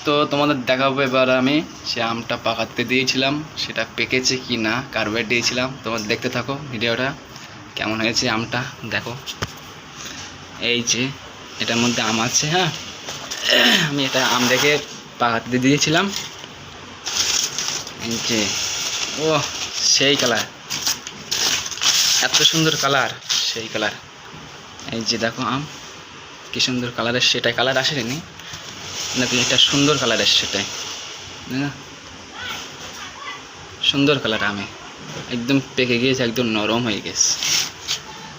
তো তোমাদের দেখাবো এবার আমি সে আমটা পাকাতে দিয়েছিলাম, সেটা পেকেছে কি না, কার্বাইড দিয়েছিলাম। তোমার দেখতে থাকো ভিডিওটা কেমন হয়েছে আমটা দেখো। এই যে এটার মধ্যে আম আছে, হ্যাঁ আমি এটা আম রেখে পাকাতে দিয়েছিলাম। এই যে ও সেই কালার, এত সুন্দর কালার, সেই কালার। এই যে দেখো আম কি সুন্দর কালারের, সেটাই কালার আসেনি নাকি, এটা সুন্দর কালার এসে, সেটাই না, সুন্দর কালার। আমে একদম পেকে গিয়েছে, একদম নরম হয়ে গেছে।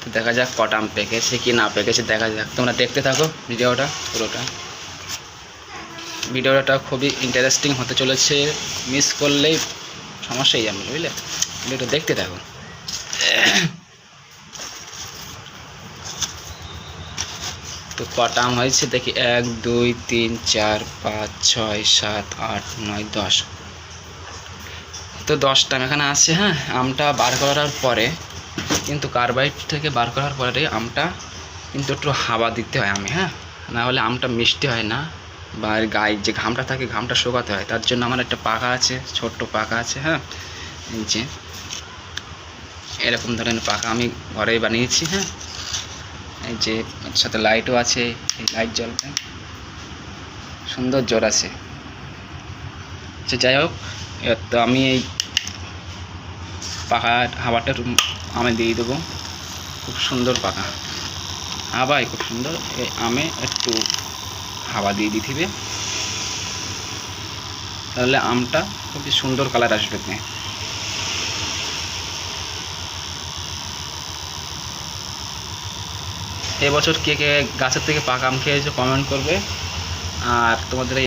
তো দেখা যাক কটা আম পেকেছে কি না পেকেছে, দেখা যাক। তোমরা দেখতে থাকো ভিডিওটা পুরোটা। ভিডিওটা খুবই ইন্টারেস্টিং হতে চলেছে, মিস করলেই সমস্যাই যাবে, বুঝলে। ভিডিওটা দেখতে থাকো। তো কটা আম হয়েছে দেখি, 1 2 3 4 5 6 7 8 9 10। তো 10টা এখানে আছে, হ্যাঁ। আমটা বার করার পরে কিন্তু কার্বাইড থেকে বার করার পরে আমটা কিন্তু একটু হাওয়া দিতে হয় আমি, হ্যাঁ, না হলে আমটা মিষ্টি হয় না, বা গায়ে যে ঘামটা থাকে ঘামটা শুকাতে হয়। তার জন্য আমার একটা পাকা আছে, ছোট্ট পাকা আছে, হ্যাঁ। এই যে এরকম ধরনের পাকা আমি ঘরেই বানিয়েছি, হ্যাঁ। এই যে সাথে লাইটও আছে, এই লাইট জ্বলবে, সুন্দর জোর আছে। আচ্ছা যাই হোক, তো আমি এই পাকা হাওয়াটা আমে দিয়ে দেবো। খুব সুন্দর পাকা হাওয়াই, খুব সুন্দর। এই আমে একটু হাওয়া দিয়ে দিতে হবে, তাহলে আমটা খুবই সুন্দর কালার আসবে। এবছর কে কে গাছের থেকে পাকা আম খেয়েছো কমেন্ট করবে। আর তোমাদের